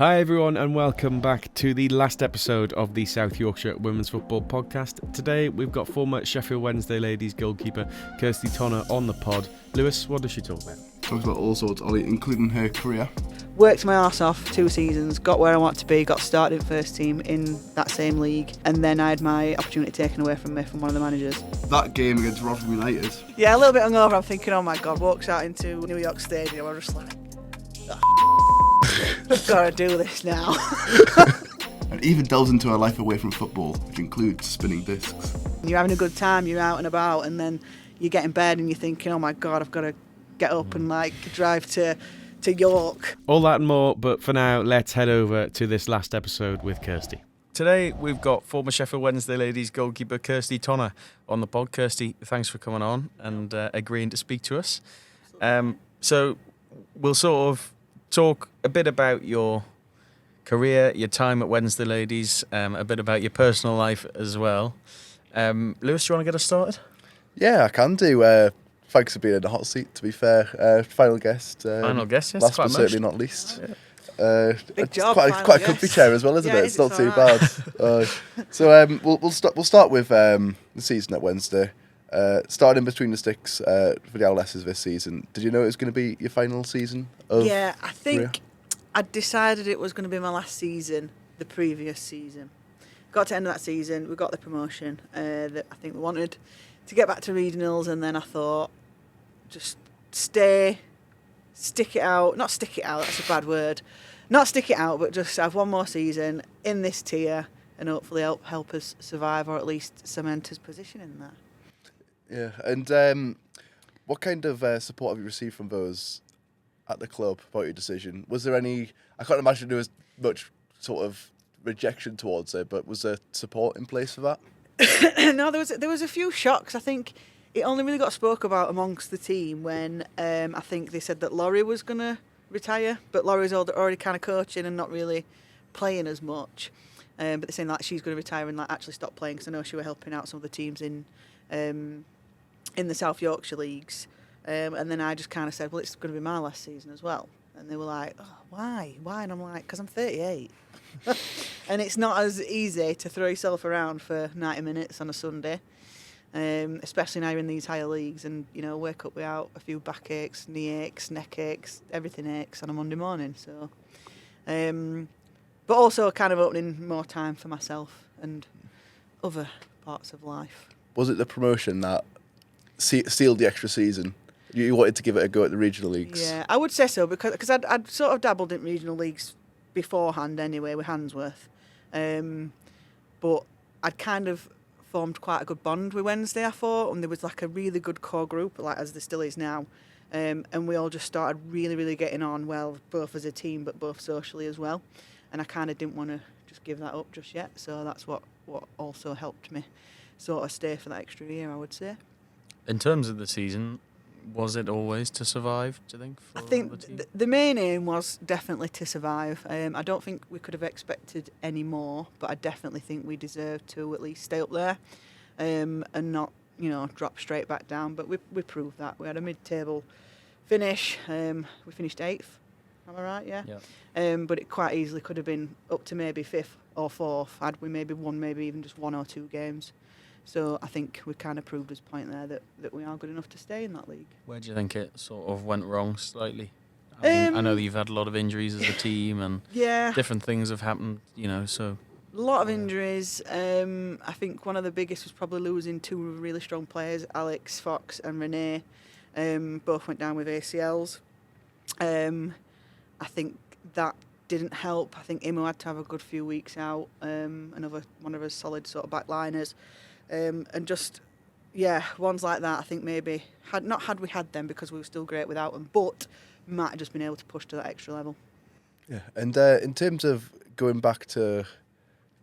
Hi everyone and welcome back to the last episode of the South Yorkshire Women's Football Podcast. Today we've got former Sheffield Wednesday Ladies goalkeeper Kirsty Tonner on the pod. Lewis, what does she talk about? Talks about all sorts, Ollie, including her career. Worked my arse off 2 seasons, got where I want to be, got started in first team in that same league, and then I had my opportunity taken away from me from one of the managers. That game against Rotherham United. Yeah, a little bit hungover, I'm thinking, oh my god, walks out into New York Stadium, I'm just like, I've got to do this now. And even delves into her life away from football, which includes spinning discs. You're having a good time, you're out and about, and then you get in bed and you're thinking, oh my god, I've got to get up and drive to York. All that and more, but for now, let's head over to this last episode with Kirsty. Today, we've got former Sheffield Wednesday Ladies goalkeeper Kirsty Tonner on the pod. Kirsty, thanks for coming on and agreeing to speak to us. So we'll sort of talk a bit about your career, your time at Wednesday Ladies, a bit about your personal life as well. Lewis, do you want to get us started? Yeah, I can do. Thanks for being in the hot seat, to be fair. Final guest. Final guest, yes. Last but certainly not least. Big It's job, quite a comfy chair as well, isn't it? It's not too bad. So we'll start with the season at Wednesday. Starting between the sticks for the Owlesses this season. Did you know it was going to be your final season of Yeah, I think career? I decided it was going to be my last season, the previous season. Got to the end of that season, we got the promotion that I think we wanted to get back to regionals, and then I thought, just stick it out. Not stick it out, that's a bad word. Not stick it out, but just have one more season in this tier and hopefully help us survive, or at least cement his position in there. Yeah, and what kind of support have you received from those at the club about your decision? Was there any? I can't imagine there was much sort of rejection towards it, but was there support in place for that? No, there was a few shocks. I think it only really got spoke about amongst the team when I think they said that Laurie was going to retire, but Laurie's already kind of coaching and not really playing as much. But they're saying like she's going to retire and like actually stop playing, because I know she was helping out some of the teams in the South Yorkshire leagues. And then I just kind of said, well, it's going to be my last season as well. And they were like, oh, why? And I'm like, because I'm 38. And it's not as easy to throw yourself around for 90 minutes on a Sunday, especially now you're in these higher leagues and, you know, wake up without a few backaches, knee aches, neck aches, everything aches on a Monday morning. So, but also kind of opening more time for myself and other parts of life. Was it the promotion that sealed the extra season? You wanted to give it a go at the regional leagues? Yeah, I would say so, because I'd sort of dabbled in regional leagues beforehand anyway with Handsworth. But I'd kind of formed quite a good bond with Wednesday, I thought, and there was like a really good core group, like as there still is now. And we all just started really, really getting on well, both as a team but both socially as well. And I kind of didn't want to just give that up just yet, so that's what also helped me sort of stay for that extra year, I would say. In terms of the season, was it always to survive, do you think? I think the main aim was definitely to survive. I don't think we could have expected any more, but I definitely think we deserved to at least stay up there and not, you know, drop straight back down. But we proved that. We had a mid-table finish. We finished 8th. Am I right? Yeah. But it quite easily could have been up to maybe 5th or 4th had we maybe won maybe even just 1 or 2 games. So I think we kind of proved as point there that we are good enough to stay in that league. Where do you think it sort of went wrong slightly? I know that you've had a lot of injuries as a team and different things have happened, you know, so... A lot of injuries. I think one of the biggest was probably losing 2 really strong players, Alex Fox and Renee. Both went down with ACLs. I think that didn't help. I think Imo had to have a good few weeks out, another one of his solid sort of backliners. And just, ones like that, I think maybe, had we had them because we were still great without them, but might have just been able to push to that extra level. Yeah, and in terms of going back to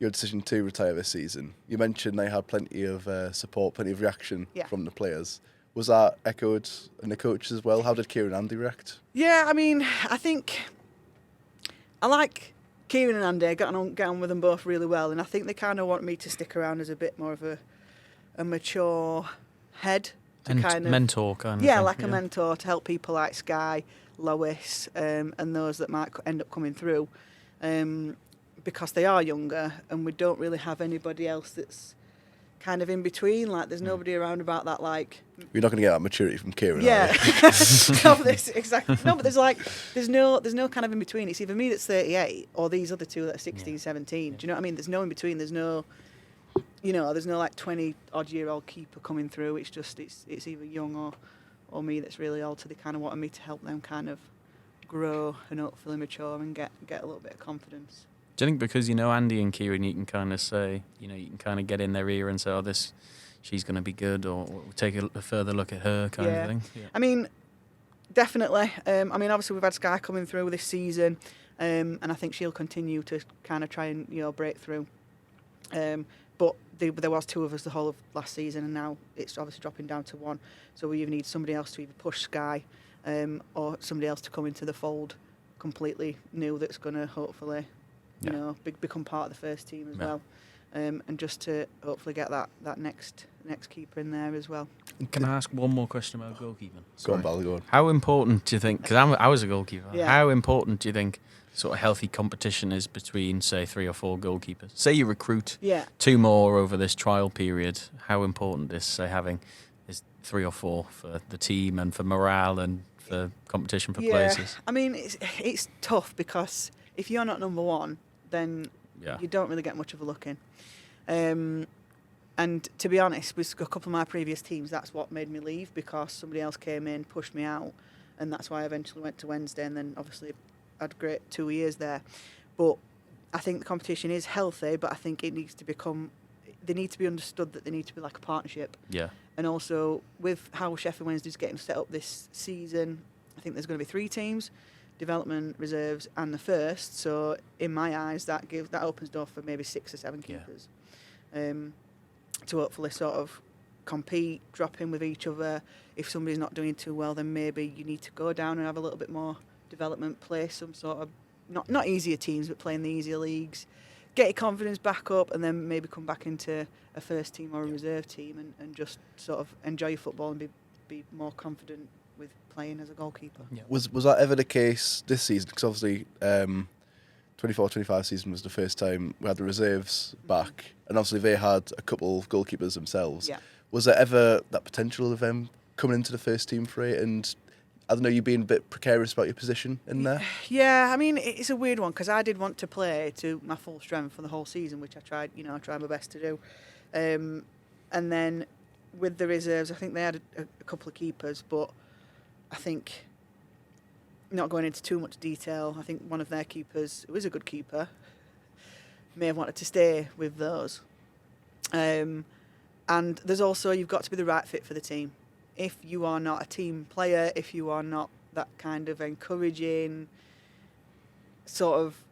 your decision to retire this season, you mentioned they had plenty of support, plenty of reaction from the players. Was that echoed in the coaches as well? How did Kieran and Andy react? Yeah, I mean, I think I like Kieran and Andy, get on with them both really well, and I think they kind of want me to stick around as a bit more of a mature head. Mentor kind of yeah, thing. like a mentor to help people like Sky, Lois, and those that might end up coming through. because they are younger, and we don't really have anybody else that's kind of in between. Like, there's nobody around about that, like... You're not going to get that maturity from Kieran, yeah. are you? No, exactly. No, but there's no kind of in between. It's either me that's 38 or these other two that are 16, 17. Do you know what I mean? There's no in between. There's no, there's no like 20-odd-year-old keeper coming through. It's just, it's either young or me that's really old, so they kind of wanted me to help them kind of grow and hopefully mature and get a little bit of confidence. Do you think because you know Andy and Kieran, you can kind of say, you can kind of get in their ear and say, oh, she's going to be good, or take a further look at her kind of thing? Yeah. I mean, definitely. Obviously we've had Sky coming through this season, and I think she'll continue to kind of try and, break through. But there was two of us the whole of last season, and now it's obviously dropping down to one. So we either need somebody else to either push Sky, or somebody else to come into the fold completely new that's going to hopefully... become part of the first team as well, and just to hopefully get that next keeper in there as well. Can I ask one more question about goalkeeping? Go on, Bal, go on. How important do you think, because I was a goalkeeper, how important do you think sort of healthy competition is between, say, 3 or 4 goalkeepers? Say you recruit 2 more over this trial period, how important is, say, having 3 or 4 for the team and for morale and for competition for places? I mean, it's tough because if you're not number one, then you don't really get much of a look in. And to be honest, with a couple of my previous teams, that's what made me leave, because somebody else came in, pushed me out, and that's why I eventually went to Wednesday, and then obviously had a great 2 years there. But I think the competition is healthy, but I think it needs to they need to be understood that they need to be like a partnership. Yeah. And also, with how Sheffield Wednesday's getting set up this season, I think there's going to be 3 teams. Development, reserves, and the first. So in my eyes, that opens door for maybe 6 or 7 keepers, to hopefully sort of compete, drop in with each other. If somebody's not doing too well, then maybe you need to go down and have a little bit more development, play some sort of not easier teams, but play in the easier leagues, get your confidence back up, and then maybe come back into a first team or a reserve team and just sort of enjoy your football and be more confident with playing as a goalkeeper. Yeah. Was that ever the case this season? Because obviously 24-25 season was the first time we had the reserves back, and obviously they had a couple of goalkeepers themselves. Yeah. Was there ever that potential of them coming into the first team for it, and I don't know, you being a bit precarious about your position in there? Yeah, I mean, it's a weird one, because I did want to play to my full strength for the whole season, which I tried my best to do. And then with the reserves, I think they had a couple of keepers, but I think, not going into too much detail, I think one of their keepers, who is a good keeper, may have wanted to stay with those. And there's also, you've got to be the right fit for the team. If you are not a team player, if you are not that kind of encouraging sort of,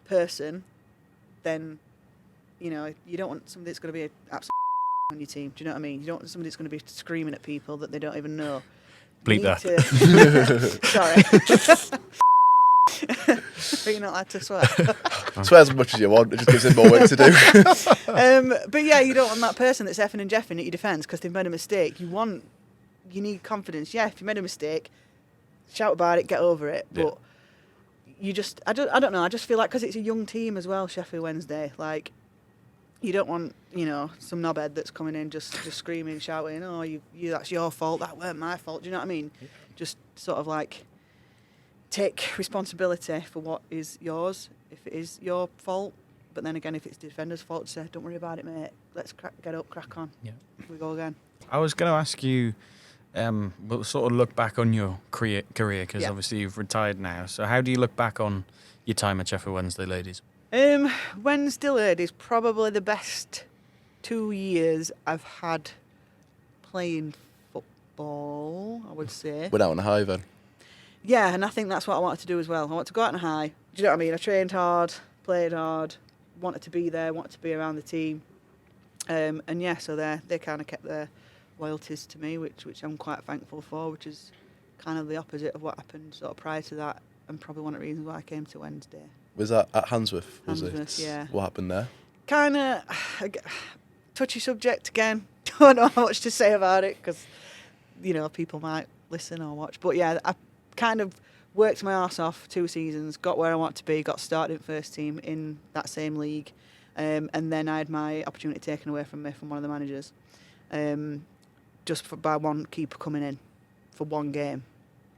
person, then, you don't want somebody that's going to be an absolute on your team. Do you know what I mean? You don't want somebody that's going to be screaming at people that they don't even know. Bleep that. Sorry. But you're not allowed to swear. Swear as much as you want. It just gives him more work to do. But yeah, you don't want that person that's effing and jeffing at your defence because they've made a mistake. You need confidence. Yeah, if you made a mistake, shout about it, get over it. But you just, I don't know. I just feel like, because it's a young team as well, Sheffield Wednesday. Like, you don't want, some knobhead that's coming in just screaming, shouting, "Oh, you that's your fault. That weren't my fault." Do you know what I mean? Yeah. Just sort of like take responsibility for what is yours. If it is your fault, but then again, if it's the defender's fault, say, "Don't worry about it, mate. Let's get up, crack on. Yeah, we go again." I was going to ask you, we'll sort of look back on your career because obviously you've retired now. So how do you look back on your time at Sheffield Wednesday Ladies? Wednesday Ladies, probably the best 2 years I've had playing football, I would say. Went out on a high then. Yeah, and I think that's what I wanted to do as well. I want to go out on a high. Do you know what I mean? I trained hard, played hard, wanted to be there, wanted to be around the team. And yeah, so they kind of kept their loyalties to me, which I'm quite thankful for, which is kind of the opposite of what happened sort of prior to that, and probably one of the reasons why I came to Wednesday. Was that at Handsworth? Handsworth, yeah. What happened there? Kind of touchy subject again. Don't know how much to say about it because, people might listen or watch. But yeah, I kind of worked my arse off 2 seasons, got where I want to be, got started in first team in that same league, and then I had my opportunity taken away from me from one of the managers, by one keeper coming in for one game,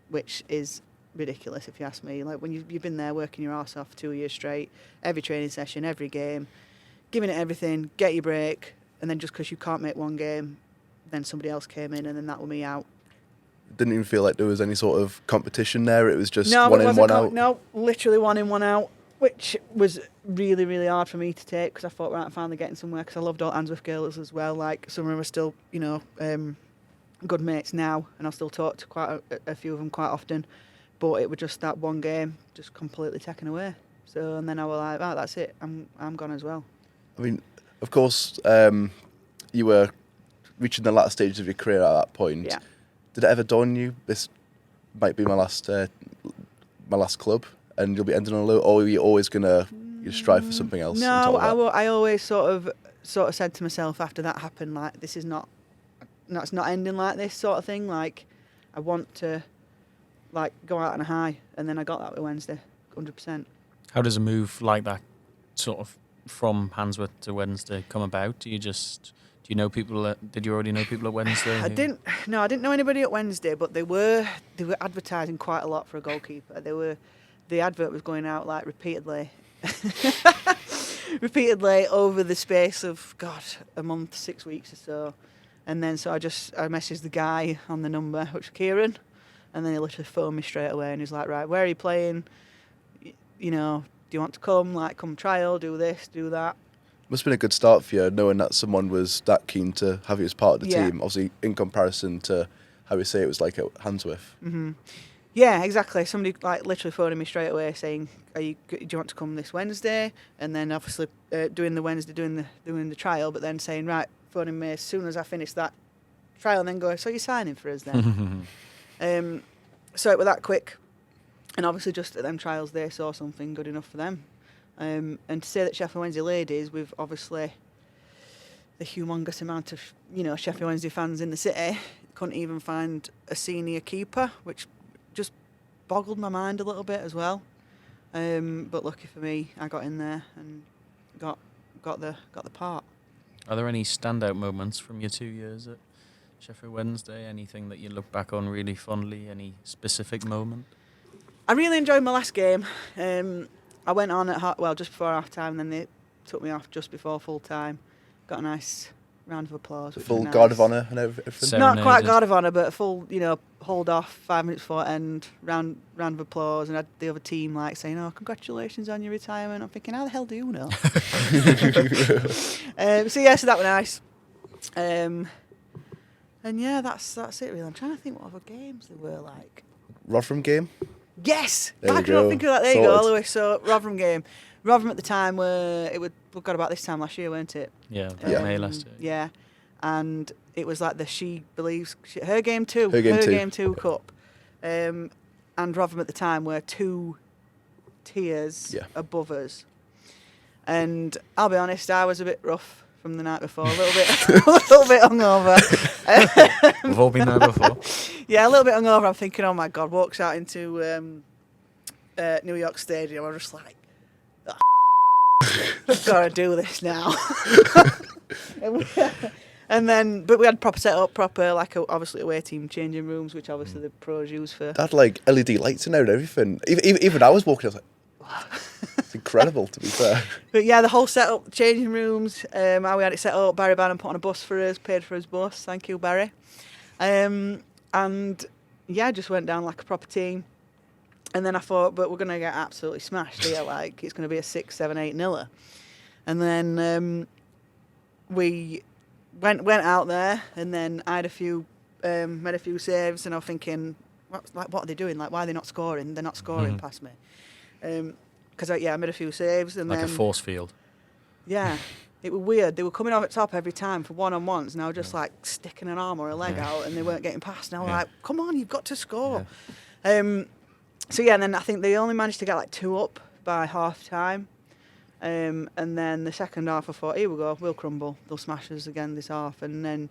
which is ridiculous if you ask me. Like, when you've been there working your arse off for 2 years straight, every training session, every game, giving it everything, get your break, and then just because you can't make one game, then somebody else came in and then that were me out. Didn't even feel like there was any sort of competition there. It was just one in, one out. No, literally 1 in, 1 out, which was really, really hard for me to take because I thought, right, I'm finally getting somewhere because I loved all SYWF girls as well. Like, some of them are still, good mates now, and I still talk to quite a few of them quite often. But it was just that one game just completely taken away. So, and then I was like, oh, that's it. I'm gone as well. I mean, of course, you were reaching the latter stages of your career at that point. Yeah. Did it ever dawn on you, this might be my last club, and you'll be ending on a low, or are you always gonna strive for something else? No, I always sort of said to myself after that happened, like, this is not, it's not ending like this sort of thing. Like, I want to, like, go out on a high, and then I got that with Wednesday, 100%. How does a move like that, sort of from SYWF to Wednesday, come about? Do you know people? Did you already know people at Wednesday? I didn't know anybody at Wednesday, but they were advertising quite a lot for a goalkeeper. The advert was going out like repeatedly over the space of a month, 6 weeks or so. And then so I messaged the guy on the number, which was Kieran, and then he literally phoned me straight away and he's like, right, where are you playing? Do you want to come? Like, come trial, do this, do that. Must have been a good start for you, knowing that someone was that keen to have you as part of the team. Obviously, in comparison to how we say it was like at SYWF. Mm-hmm. Yeah, exactly. Somebody like literally phoning me straight away saying, do you want to come this Wednesday? And then obviously doing the trial, but then saying, right, phoning me as soon as I finish that trial, and then going, so you're signing for us then? So it was that quick. And obviously just at them trials, they saw something good enough for them. And to say that Sheffield Wednesday Ladies, with obviously the humongous amount of Sheffield Wednesday fans in the city, couldn't even find a senior keeper, which just boggled my mind a little bit as well. But lucky for me, I got in there and got the part. Are there any standout moments from your 2 years at Sheffield Wednesday? Anything that you look back on really fondly? Any specific moment? I really enjoyed my last game. I went on at just before half time, and then they took me off just before full time. Got a nice round of applause. Full nice. guard of honour and everything? Not quite guard of honour, but a full, hold off 5 minutes before end, round of applause, and I had the other team like saying, "Oh, congratulations on your retirement." I'm thinking, how the hell do you know? So that was nice. And yeah, that's it really. I'm trying to think what other games there were like. Rotherham game? Yes, there I could not think of that. There Sorted. You go, all the way. So Rotherham game. Rotherham at the time we got about this time last year, weren't it? Yeah, May last year. Yeah, and it was like her game two, her game two cup, and Rotherham at the time were 2 tiers above us. And I'll be honest, I was a bit rough from the night before, a little bit hungover. We've all been there before. Yeah, a little bit hungover. I'm thinking, oh my God, walks out into New York Stadium. I'm just like, I've got to do this now. And then, but we had obviously away team changing rooms, which obviously the pros use for. They had like LED lights in there and everything. Even I was walking, I was like, it's incredible, to be fair. But yeah, the whole setup, changing rooms, how we had it set up. Barry Bannon put on a bus for us, paid for his bus. Thank you, Barry. And yeah, just went down like a proper team. And then I thought, but we're going to get absolutely smashed here. Like, it's going to be a 6, 7, 8-0. And then we went out there, and then I had made a few saves, and I was thinking, what are they doing? Like, why are they not scoring? They're not scoring past me. Because I made a few saves, and like then a force field. Yeah, it was weird. They were coming off at top every time for one-on-ones, and I was just like sticking an arm or a leg out, and they weren't getting past. And I was like, "Come on, you've got to score." Yeah. And then I think they only managed to get like 2 up by half time, and then the second half I thought, "Here we go, we'll crumble. They'll smash us again this half." And then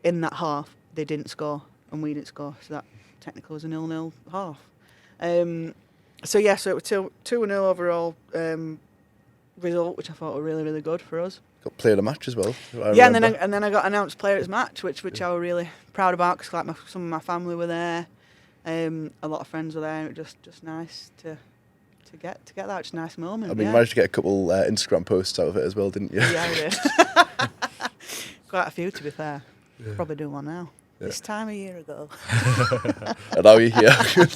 in that half they didn't score, and we didn't score, so that technically was a 0-0 half. So it was 2-0 overall result, which I thought were really, really good for us. Got player of the match as well. Yeah, and then I got announced player of the match, which I was really proud about because like some of my family were there, a lot of friends were there. And it was just nice to get that. It's a nice moment. I mean, you managed to get a couple Instagram posts out of it as well, didn't you? Yeah, I did. Quite a few, to be fair. Yeah. Probably do one now. Yeah. This time a year ago. And now you're here.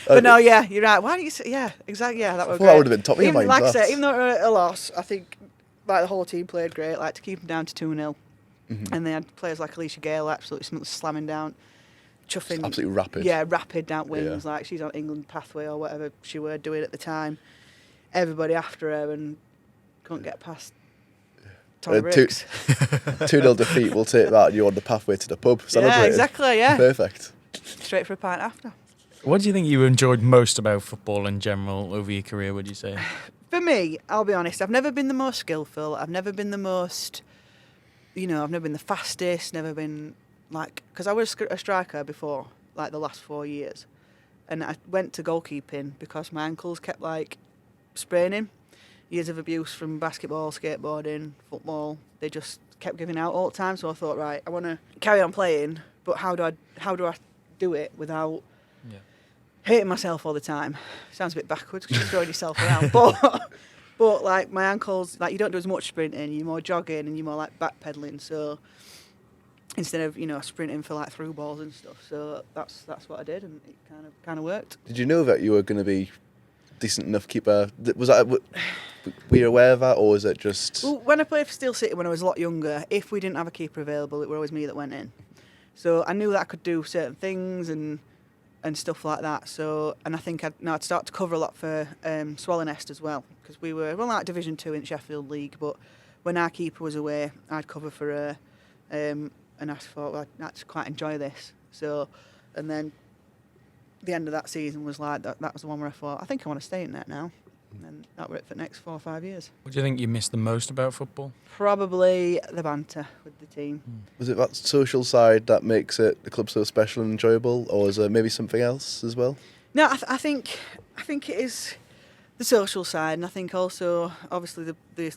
But no, yeah, you're right. Why don't you say, yeah, exactly, yeah, that was great. That would have been top of your mind. Like I said, even though it was a loss, I think like the whole team played great, like to keep them down to 2-0. And they had players like Alicia Gale absolutely slamming down, chuffing. Absolutely rapid. Yeah, rapid down wings, like she's on England pathway or whatever she were doing at the time. Everybody after her and couldn't get past Tommy Briggs. 2-0 defeat, we'll take that and you're on the pathway to the pub. Yeah, exactly, yeah. Perfect. Straight for a pint after. What do you think you enjoyed most about football in general over your career, would you say? For me, I'll be honest, I've never been the most skillful. I've never been the most, I've never been the fastest, never been like, because I was a striker before, like the last 4 years. And I went to goalkeeping because my ankles kept like spraining. Years of abuse from basketball, skateboarding, football. They just kept giving out all the time. So I thought, right, I want to carry on playing, but how do I do it without hating myself all the time? Sounds a bit backwards because you're throwing yourself around. But like my ankles, like you don't do as much sprinting, you're more jogging and you're more like backpedaling. So instead of sprinting for like through balls and stuff, so that's what I did, and it kind of worked. Did you know that you were going to be decent enough keeper? Was that, were you aware of that, or was it just? Well, when I played for Steel City when I was a lot younger, if we didn't have a keeper available, it was always me that went in. So I knew that I could do certain things and stuff like that. So, and I think I'd start to cover a lot for Swallownest as well, because we were like Division 2 in Sheffield League, but when our keeper was away, I'd cover for her, and I thought, well, I'd actually quite enjoy this. So, and then the end of that season was like that was the one where I thought, I think I want to stay in that now. And that were it for the next 4 or 5 years. What do you think you missed the most about football? Probably the banter with the team. Was it that social side that makes the club so special and enjoyable, or is there maybe something else as well? No, I think it is the social side, and I think also obviously the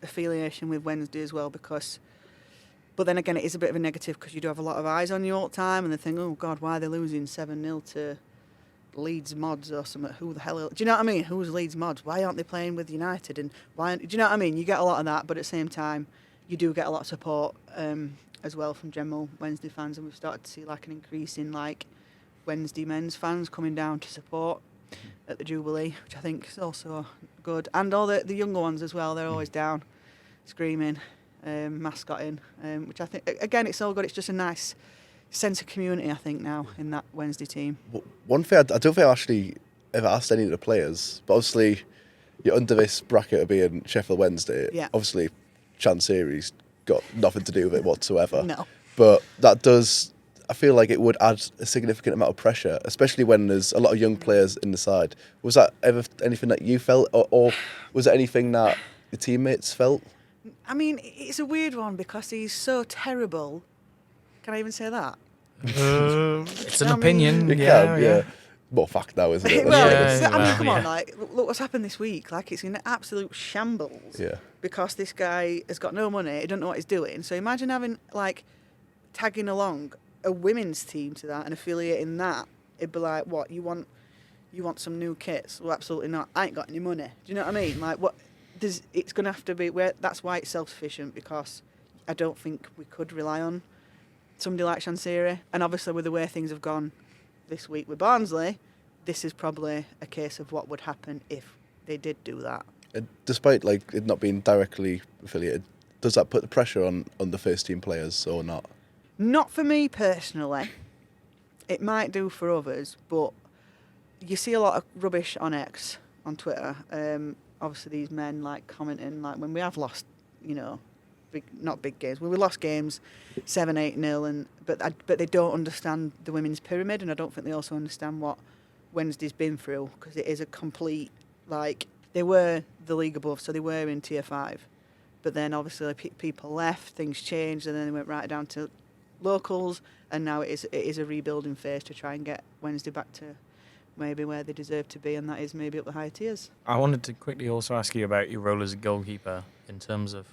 affiliation with Wednesday as well, because. But then again, it is a bit of a negative because you do have a lot of eyes on you all the time, and they think, oh God, why are they losing 7-0 to Leeds Mods or something? Who the hell? Do you know what I mean? Who's Leeds Mods? Why aren't they playing with United? And why? Do you know what I mean? You get a lot of that, but at the same time, you do get a lot of support as well from general Wednesday fans, and we've started to see like an increase in like Wednesday men's fans coming down to support at the Jubilee, which I think is also good. And all the younger ones as well, they're always down, screaming, mascotting, which I think, again, it's all good. It's just a nice sense of community, I think, now in that Wednesday team. One thing, I don't think I actually ever asked any of the players, but obviously you're under this bracket of being Sheffield Wednesday. Yeah. Obviously, Chancery's got nothing to do with it whatsoever. No. But that does, I feel like it would add a significant amount of pressure, especially when there's a lot of young players in the side. Was that ever anything that you felt, or was it anything that the teammates felt? I mean, it's a weird one because he's so terrible. Can I even say that? It's an opinion. Yeah. Well, fact now, isn't it? Come on, like, look what's happened this week. Like, it's in absolute shambles. Yeah. Because this guy has got no money, he don't know what he's doing. So imagine having, like, tagging along a women's team to that and affiliating that. It'd be like, what, you want some new kits? Well, absolutely not. I ain't got any money. Do you know what I mean? Like, what? It's going to have to be that's why it's self-sufficient, because I don't think we could rely on somebody like Chancery. And obviously with the way things have gone this week with Barnsley, this is probably a case of what would happen if they did do that. Despite like it not being directly affiliated, does that put the pressure on the first team players or not? Not for me personally. It might do for others, but you see a lot of rubbish on X, on Twitter. Obviously these men like commenting like when we have lost, not big games. We lost games 7-8-0, but they don't understand the women's pyramid, and I don't think they also understand what Wednesday's been through, because it is a complete, like, they were the league above, so they were in Tier 5, but then obviously people left, things changed, and then they went right down to locals, and now it is a rebuilding phase to try and get Wednesday back maybe where they deserve to be, and that is maybe up the higher tiers. I wanted to quickly also ask you about your role as a goalkeeper in terms of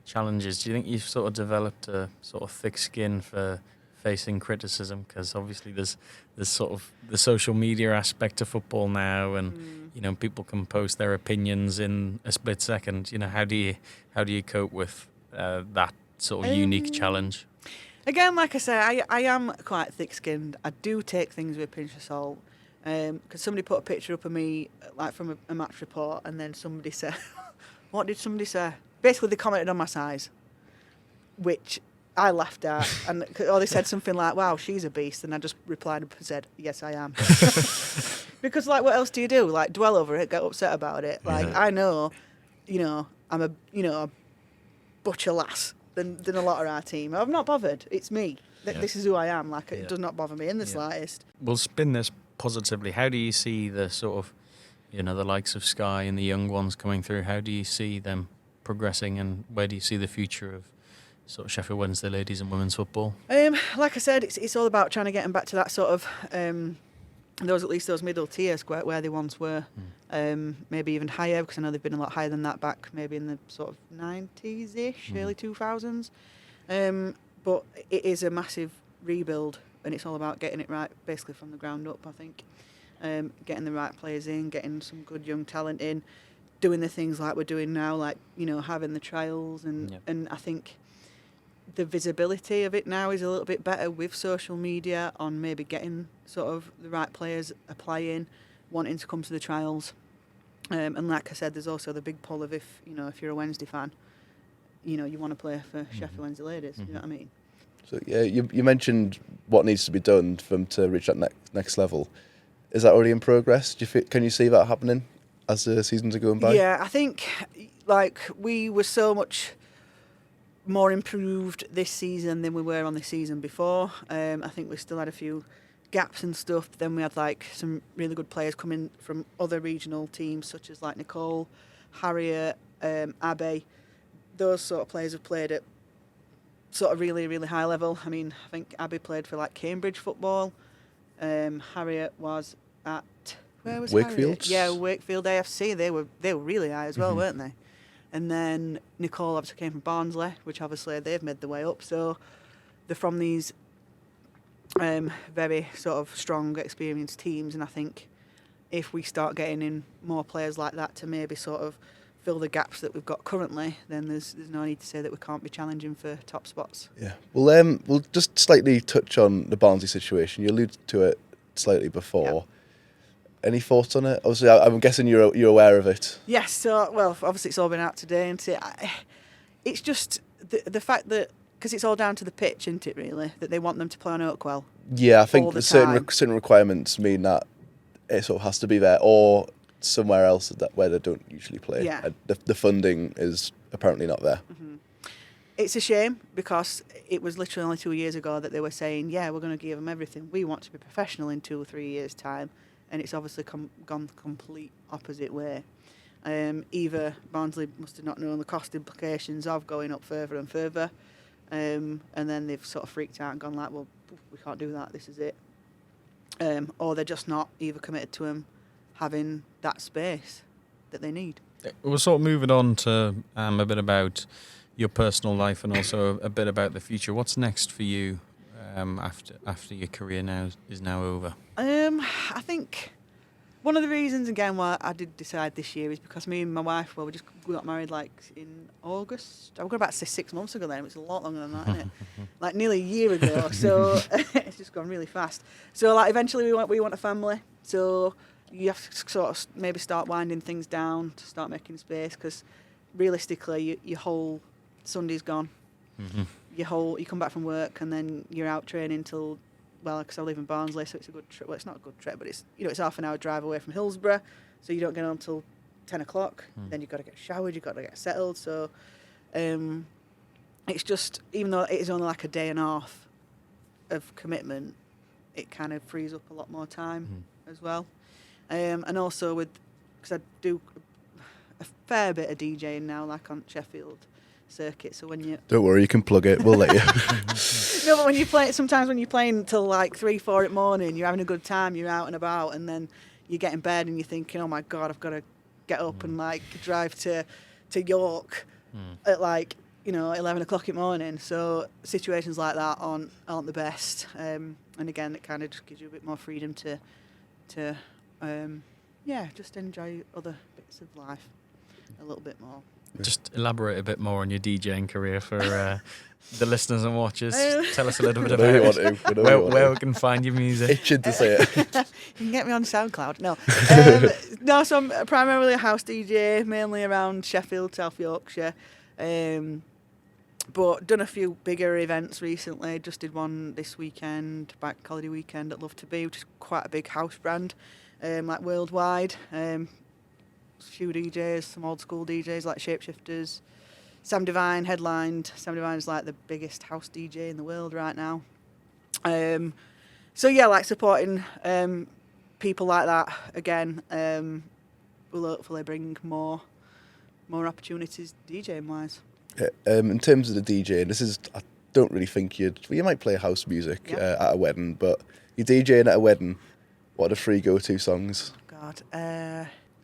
challenges. Do you think you've sort of developed a sort of thick skin for facing criticism? Because obviously there's sort of the social media aspect to football now, and you know, people can post their opinions in a split second. You know, how do you cope with that sort of unique challenge? Again, like I say, I am quite thick-skinned. I do take things with a pinch of salt. Because somebody put a picture up of me, like from a match report, and then somebody said, what did somebody say? Basically, they commented on my size, which I laughed at, or they said something like, wow, she's a beast, and I just replied and said, yes, I am. Because, like, what else do you do? Like, dwell over it, get upset about it. Like, I know, you know, I'm a butcher lass than a lot of our team. I'm not bothered. It's me. This is who I am. Like, it does not bother me in the slightest. We'll spin this positively. How do you see the sort of, you know, the likes of Sky and the young ones coming through? How do you see them progressing, and where do you see the future of sort of Sheffield Wednesday Ladies and women's football? Like I said, it's all about trying to get them back to that sort of those middle tiers where they once were. Maybe even higher, because I know they've been a lot higher than that back maybe in the sort of 90s-ish, early 2000s. But it is a massive rebuild, and it's all about getting it right basically from the ground up, I think. Getting the right players in, getting some good young talent in, doing the things like we're doing now, like, you know, having the trials, and I think the visibility of it now is a little bit better with social media on maybe getting sort of the right players applying, wanting to come to the trials. And like I said, there's also the big pull of if you're a Wednesday fan, you know, you want to play for Sheffield Wednesday Ladies, you know what I mean? So yeah, you mentioned what needs to be done for them to reach that next level. Is that already in progress? Can you see that happening as the seasons are going by? Yeah, I think like we were so much more improved this season than we were on the season before. I think we still had a few gaps and stuff, but then we had like some really good players coming from other regional teams, such as like Nicole, Harriet, Abby. Those sort of players have played at sort of really, really high level. I mean, I think Abby played for like Cambridge football. Harriet was at, where was Wakefield? Harriet? Yeah, Wakefield AFC. They were really high as well, weren't they? And then Nicole obviously came from Barnsley, which obviously they've made the way up. So they're from these very sort of strong, experienced teams. And I think if we start getting in more players like that to maybe sort of fill the gaps that we've got currently, then there's no need to say that we can't be challenging for top spots. Yeah. Well, we'll just slightly touch on the Barnsley situation. You alluded to it slightly before. Yep. Any thoughts on it? Obviously, I'm guessing you're aware of it. Yes. So, well, obviously it's all been out today, and it's just the fact that, because it's all down to the pitch, isn't it? Really, that they want them to play on Oakwell. Yeah, I think certain requirements mean that it sort of has to be there, or somewhere else where they don't usually play. Yeah. The funding is apparently not there. Mm-hmm. It's a shame, because it was literally only 2 years ago that they were saying, yeah, we're going to give them everything. We want to be professional in 2 or 3 years' time. And it's obviously gone the complete opposite way. Either Barnsley must have not known the cost implications of going up further and further, and then they've sort of freaked out and gone like, well, we can't do that, this is it. Or they're just not either committed to them having that space that they need. We're sort of moving on to a bit about your personal life and also a bit about the future. What's next for you after your career is now over? I think one of the reasons, again, why I did decide this year is because me and my wife, we got married like in August. I was going about 6 months ago then. It was a lot longer than that, isn't it? Like nearly a year ago. So it's just gone really fast. So like eventually we want a family. So you have to sort of maybe start winding things down to start making space, because realistically your whole Sunday's gone. Mm-hmm. You come back from work and then you're out training till, well, because I live in Barnsley, so it's a good trip. Well, it's not a good trip, but it's half an hour drive away from Hillsborough, so you don't get home till 10 o'clock. Then you've got to get showered, you've got to get settled. So it's just, even though it is only like a day and a half of commitment, it kind of frees up a lot more time as well. And also because I do a fair bit of DJing now, like on Sheffield circuit. So when you Don't worry, you can plug it. We'll let you. no, but when you play, sometimes when you're playing till like 3-4 in the morning, you're having a good time, you're out and about, and then you get in bed and you're thinking, oh my God, I've got to get up and like drive to York at like 11 o'clock in the morning. So situations like that aren't the best. And again, it kind of just gives you a bit more freedom to just enjoy other bits of life a little bit more. Just elaborate a bit more on your DJing career for the listeners and watchers. Tell us a little bit about it. Where we can find your music. Itching to say it. You can get me on SoundCloud. No, so I'm primarily a house DJ, mainly around Sheffield, South Yorkshire. But done a few bigger events recently. Just did one this weekend, Bank Holiday weekend at Love to Be, which is quite a big house brand, like worldwide. Few DJs, some old school DJs like Shapeshifters. Sam Divine headlined. Sam Divine is like the biggest house DJ in the world right now. So yeah, like supporting people like that again will hopefully bring more opportunities DJing wise. In terms of the DJing, I don't really think you might play house music at a wedding, but you're DJing at a wedding. What are the 3 go-to songs? Oh God.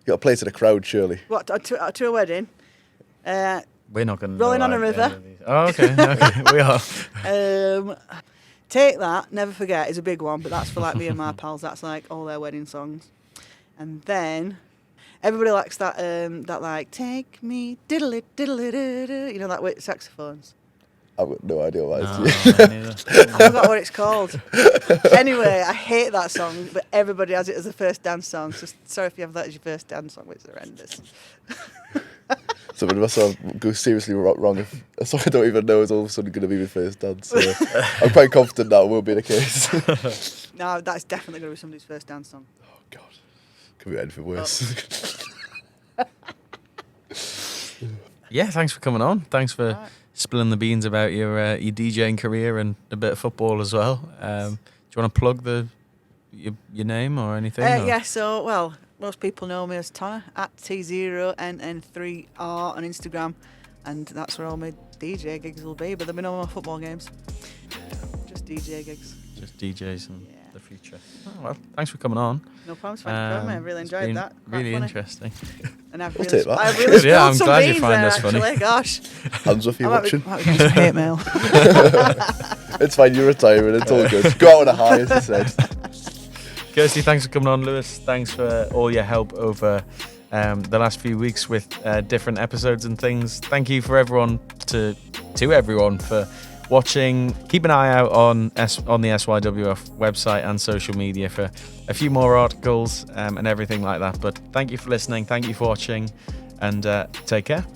You got to play to the crowd, surely. What, to a wedding? We're not going to Rolling on a River. Oh, okay. We are. Take That, Never Forget is a big one, but that's for like me and my pals. That's like all their wedding songs. And then everybody likes that like Take Me Diddle-it, Diddle-it, that with saxophones. I've got no idea what No, it is. I forgot what it's called. Anyway, I hate that song, but everybody has it as a first dance song. So sorry if you have that as your first dance song, but it's horrendous. Something must go seriously wrong if a song I don't even know is all of a sudden going to be my first dance. So I'm quite confident that will be the case. No, that's definitely going to be somebody's first dance song. Oh, God. Could be anything worse. Yeah, thanks for coming on. Thanks for spilling the beans about your DJing career and a bit of football as well. Do you want to plug your name or anything? Yeah, so, well, most people know me as Tonner, at T0NN3R on Instagram, and that's where all my DJ gigs will be, but there'll be no more football games. Just DJ gigs. Just DJs in the future. Oh, well, thanks for coming on. No problems, thanks for having me. I really enjoyed that. Quite Really funny. interesting. And I've We'll really, take that. I've really Yeah, I'm spilled some glad you beans find there, us funny. actually. Gosh. Hands off you watching. Might be getting some hate mail. It's fine, you're retiring, it's all good. Go out on a high, as I said. Kirsty, thanks for coming on. Lewis, thanks for all your help over the last few weeks with different episodes and things. Thank you for everyone to everyone for watching. Keep an eye out on the SYWF website and social media for a few more articles and everything like that. But thank you for listening. Thank you for watching, and take care.